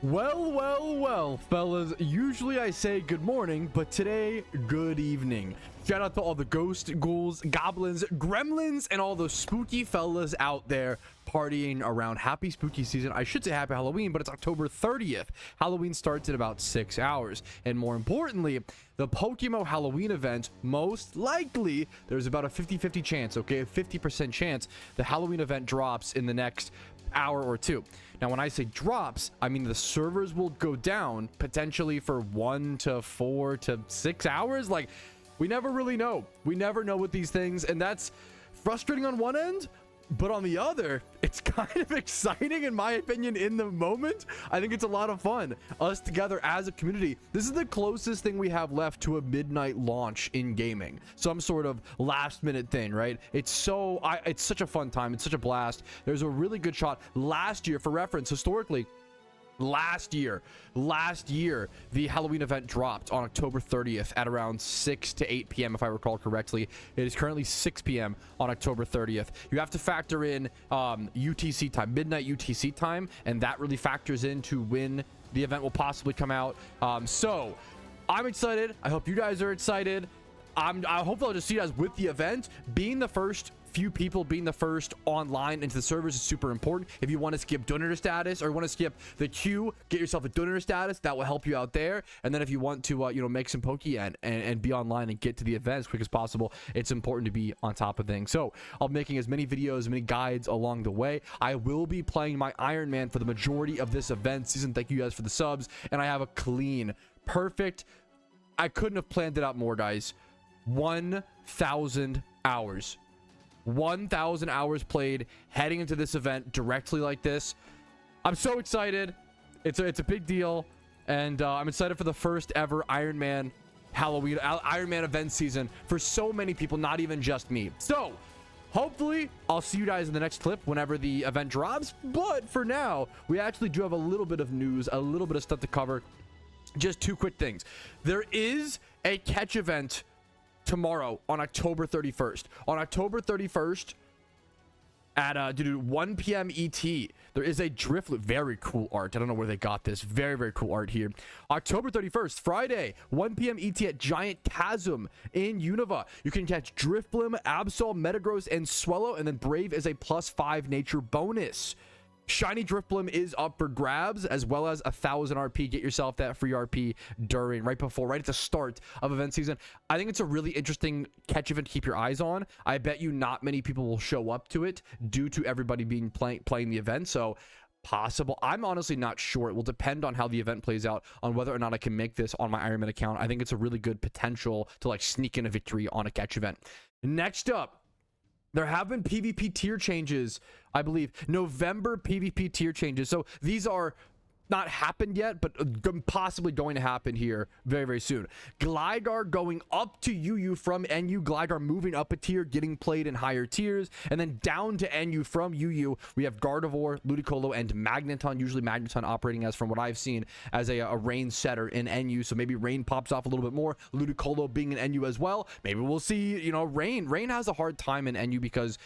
Well, fellas, usually I say good morning, but today, good evening. Shout out to all the ghosts, ghouls, goblins, gremlins, and all those spooky fellas out there partying around. Happy spooky season. I should say happy Halloween, but it's October 30th. Halloween starts in about 6 hours. And more importantly, the PokeMMO Halloween event, most likely, there's about a 50-50 chance, okay? A 50% chance the Halloween event drops in the next hour or two. Now, when I say drops, I mean the servers will go down potentially for 1 to 4 to 6 hours. Like, we never really know. We never know with these things, and that's frustrating on one end, but on the other, it's kind of exciting in my opinion in the moment. I think it's a lot of fun. Us together as a community, this is the closest thing we have left to a midnight launch in gaming. Some sort of last minute thing, right? It's such a fun time. It's such a blast. There's a really good shot. Last year, for reference, historically, last year the Halloween event dropped on October 30th at around 6 to 8 p.m. if I recall correctly. It is currently 6 p.m. on October 30th. You have to factor in UTC time, midnight UTC time, and that really factors into when the event will possibly come out. So I'm excited. I hope you guys are excited. I hope I'll just see you guys with the event. Being the first few people, being the first online into the servers is super important. If you want to skip donator status or want to skip the queue, get yourself a donator status. That will help you out there. And then if you want to make some Pokeyen and be online and get to the event as quick as possible, it's important to be on top of things. So I'll be making as many videos, as many guides along the way. I will be playing my Iron Man for the majority of this event season. Thank you guys for the subs. And I have a clean, perfect, I couldn't have planned it out more, guys. 1,000 hours. 1,000 hours played heading into this event directly like this. I'm so excited. It's a big deal, and I'm excited for the first ever Iron Man Halloween Iron Man event season for so many people, not even just me. So hopefully I'll see you guys in the next clip whenever the event drops. But for now, we actually do have a little bit of news, a little bit of stuff to cover. Just two quick things. There is a catch event tomorrow on October 31st. On October 31st at 1 p.m. ET, there is a drift loop. Very cool art. I don't know where they got this. Very cool art here. October 31st, Friday, 1 p.m. ET at Giant Chasm in Unova. You can catch Drifblim, Absol, Metagross, and Swellow, and then Brave is a +5 nature bonus. Shiny Drifblim is up for grabs, as well as 1,000 RP. Get yourself that free RP right at the start of event season. I think it's a really interesting catch event to keep your eyes on. I bet you not many people will show up to it due to everybody being playing the event. So possible. I'm honestly not sure. It will depend on how the event plays out, on whether or not I can make this on my Iron Man account. I think it's a really good potential to like sneak in a victory on a catch event. Next up, there have been PvP tier changes, I believe. November PvP tier changes. So these are not happened yet, but possibly going to happen here very soon. Gligar going up to UU from NU. Gligar moving up a tier, getting played in higher tiers. And then down to NU from UU, we have Gardevoir, Ludicolo, and Magneton. Usually Magneton operating as, from what I've seen, as a rain setter in NU. So maybe Rain pops off a little bit more. Ludicolo being an NU as well. Maybe we'll see, Rain. Rain has a hard time in NU because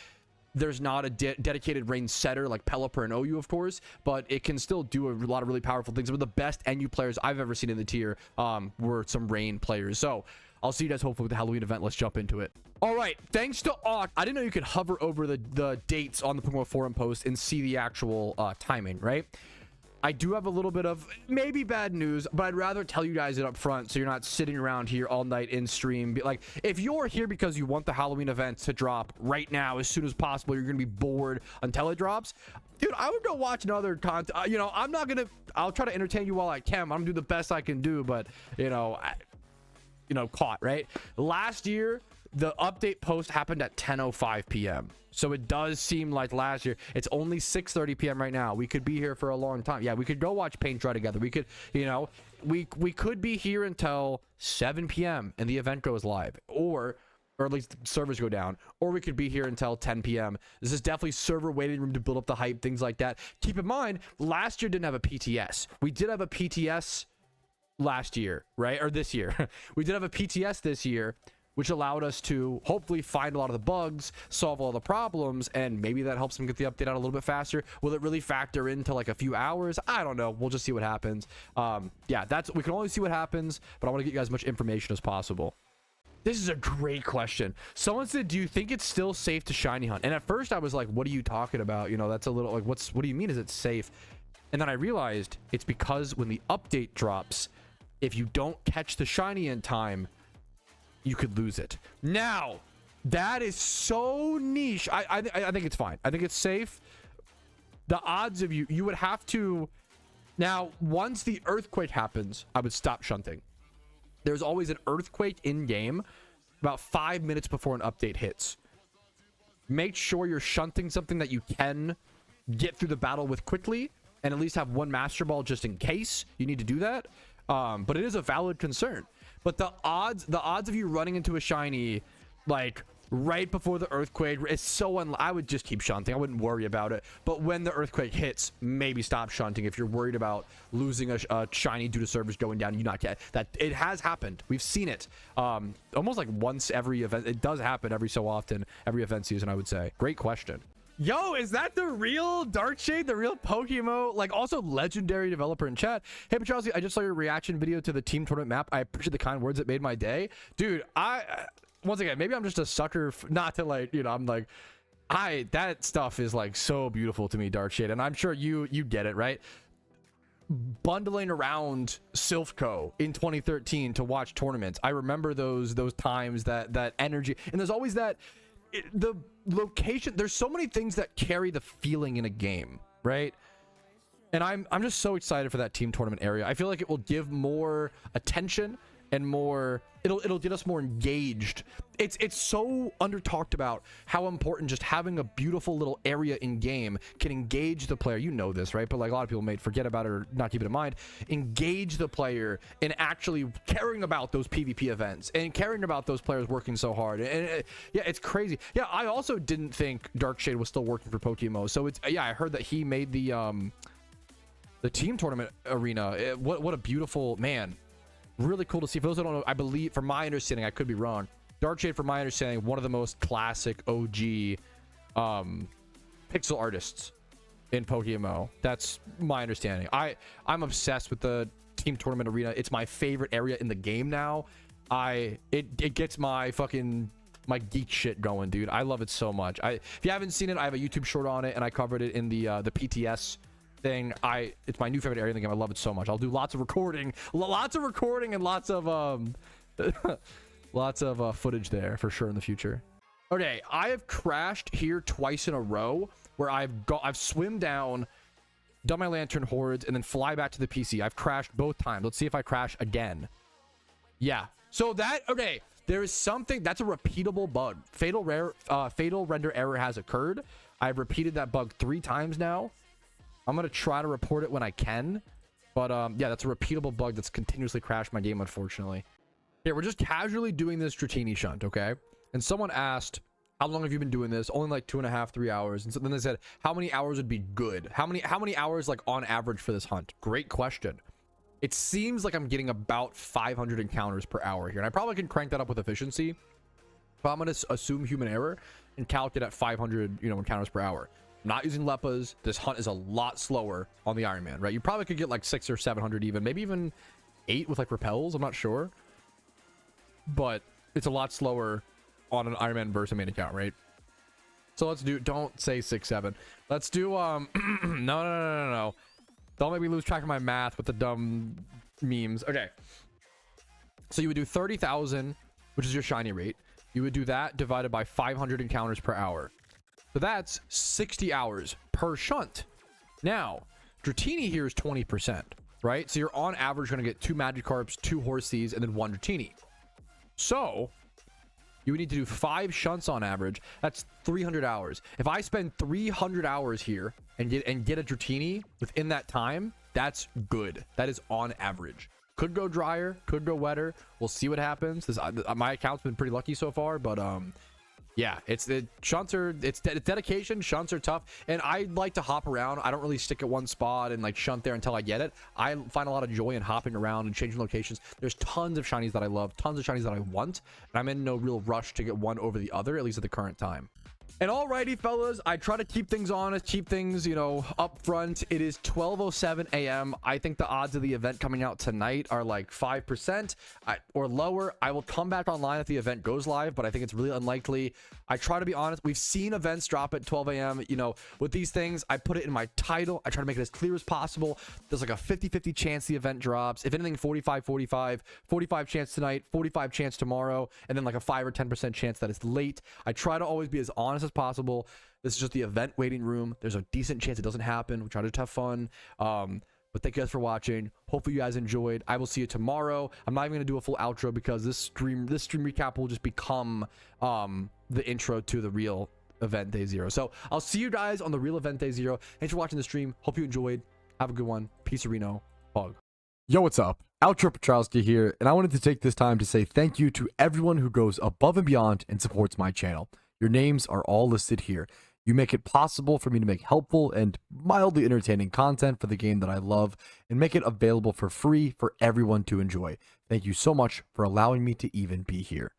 there's not a dedicated rain setter like Pelipper and OU, of course, but it can still do a lot of really powerful things. Some of the best NU players I've ever seen in the tier were some rain players. So I'll see you guys hopefully with the Halloween event. Let's jump into it. All right, thanks to Ock. I didn't know you could hover over the dates on the PokeMMO forum post and see the actual timing, right? I do have a little bit of maybe bad news, but I'd rather tell you guys it up front so you're not sitting around here all night in stream. Like, if you're here because you want the Halloween event to drop right now as soon as possible, you're gonna be bored until it drops, dude, I would go watch another content. I'll try to entertain you while I can. I'm gonna do the best I can do, but caught, right? Last year, the update post happened at 10:05 p.m. So it does seem like last year. It's only 6:30 p.m. right now. We could be here for a long time. Yeah, we could go watch paint dry together. We could, we could be here until 7 p.m. and the event goes live, or at least the servers go down, or we could be here until 10 p.m. This is definitely server waiting room to build up the hype, things like that. Keep in mind, last year didn't have a PTS. We did have a PTS last year, right? Or this year. We did have a PTS this year, which allowed us to hopefully find a lot of the bugs, solve all the problems, and maybe that helps them get the update out a little bit faster. Will it really factor into like a few hours? I don't know. We'll just see what happens. Yeah, we can only see what happens, but I want to get you guys as much information as possible. This is a great question. Someone said, do you think it's still safe to shiny hunt? And at first I was like, what are you talking about? You know, that's a little like, what do you mean is it safe? And then I realized it's because when the update drops, if you don't catch the shiny in time, you could lose it. Now, that is so niche. I think it's fine. I think it's safe. The odds of you would have to... Now, once the earthquake happens, I would stop shunting. There's always an earthquake in game about 5 minutes before an update hits. Make sure you're shunting something that you can get through the battle with quickly, and at least have one master ball just in case you need to do that. But it is a valid concern. But the odds of you running into a shiny like right before the earthquake is so I would just keep shunting. I wouldn't worry about it. But when the earthquake hits, maybe stop shunting if you're worried about losing a shiny due to servers going down. You not get that. It has happened. We've seen it almost like once every event. It does happen every so often, every event season, I would say. Great question. Yo, is that the real Darkshade, the real PokeMMO, like also legendary developer in chat? Hey, Patrouski, I just saw your reaction video to the team tournament map. I appreciate the kind words that made my day. Dude, once again, maybe I'm just a sucker, not to like, you know, I'm like, that stuff is like so beautiful to me, Darkshade, and I'm sure you get it, right? Bundling around Silphco in 2013 to watch tournaments. I remember those times, that energy, and there's always that... the location, there's so many things that carry the feeling in a game, right? And I'm just so excited for that team tournament area. I feel like it will give more attention and more, it'll get us more engaged. It's so under talked about how important just having a beautiful little area in game can engage the player. You know this, right? But like a lot of people may forget about it or not keep it in mind. Engage the player in actually caring about those PvP events and caring about those players working so hard. And yeah, it's crazy. Yeah, I also didn't think Darkshade was still working for PokeMMO. So it's, yeah, I heard that he made the team tournament arena. What a beautiful, man. Really cool to see. For those who don't know, I believe, from my understanding, I could be wrong, Darkshade, from my understanding, one of the most classic OG pixel artists in PokeMMO. That's my understanding. I'm obsessed with the team tournament arena. It's my favorite area in the game now. It gets my geek shit going, dude. I love it so much. If you haven't seen it, I have a YouTube short on it, and I covered it in the PTS thing. It's my new favorite area in the game. I love it so much. I'll do lots of recording and lots of lots of footage there for sure in the future. Okay, I have crashed here twice in a row where I've swim down, done my lantern hordes, and then fly back to the PC. I've crashed both times. Let's see if I crash again. Yeah, so okay, there is something that's a repeatable bug. Fatal render error has occurred. I've repeated that bug 3 times now. I'm gonna try to report it when I can, but yeah, that's a repeatable bug that's continuously crashed my game, unfortunately. Yeah, we're just casually doing this Dratini shunt, okay? And someone asked, how long have you been doing this? Only like 2.5, 3 hours. And so then they said, how many hours would be good? How many hours like on average for this hunt? Great question. It seems like I'm getting about 500 encounters per hour here, and I probably can crank that up with efficiency, but I'm gonna assume human error and calc it at 500, you know, encounters per hour. I'm not using Leppas. This hunt is a lot slower on the Iron Man, right? You probably could get like 600 or 700 even, maybe even 8 with like repels. I'm not sure, but it's a lot slower on an Iron Man versus a main account, right? So let's do, don't say 6, 7. Let's do no. Don't make me lose track of my math with the dumb memes. Okay, so you would do 30,000, which is your shiny rate. You would do that divided by 500 encounters per hour. So that's 60 hours per shunt. Now, Dratini here is 20%, right? So you're on average going to get 2 Magikarps, 2 Horses, and then 1 Dratini. So you would need to do 5 shunts on average. That's 300 hours. If I spend 300 hours here and get a Dratini within that time, that's good. That is on average. Could go drier, could go wetter. We'll see what happens. My account's been pretty lucky so far, but Yeah, it's dedication. Shunts are tough, and I like to hop around. I don't really stick at one spot and like shunt there until I get it. I find a lot of joy in hopping around and changing locations. There's tons of shinies that I love, tons of shinies that I want, and I'm in no real rush to get one over the other, at least at the current time. And alrighty, fellas, I try to keep things honest, keep things, you know, up front. It is 12:07 a.m. I think the odds of the event coming out tonight are like 5% or lower. I will come back online if the event goes live, but I think it's really unlikely. I try to be honest. We've seen events drop at 12 a.m. You know, with these things, I put it in my title. I try to make it as clear as possible. There's like a 50-50 chance the event drops. If anything, 45 chance tonight, 45 chance tomorrow, and then like a 5 or 10% chance that it's late. I try to always be as honest as possible. This is just the event waiting room. There's a decent chance it doesn't happen. We try to just have fun. But thank you guys for watching. Hopefully you guys enjoyed. I will see you tomorrow. I'm not even gonna do a full outro because this stream recap will just become the intro to the real event day 0. So I'll see you guys on the real event day 0. Thanks for watching the stream. Hope you enjoyed. Have a good one. Peace, Reno. Hug. Yo, what's up? Outro Patrouski here, and I wanted to take this time to say thank you to everyone who goes above and beyond and supports my channel. Your names are all listed here. You make it possible for me to make helpful and mildly entertaining content for the game that I love and make it available for free for everyone to enjoy. Thank you so much for allowing me to even be here.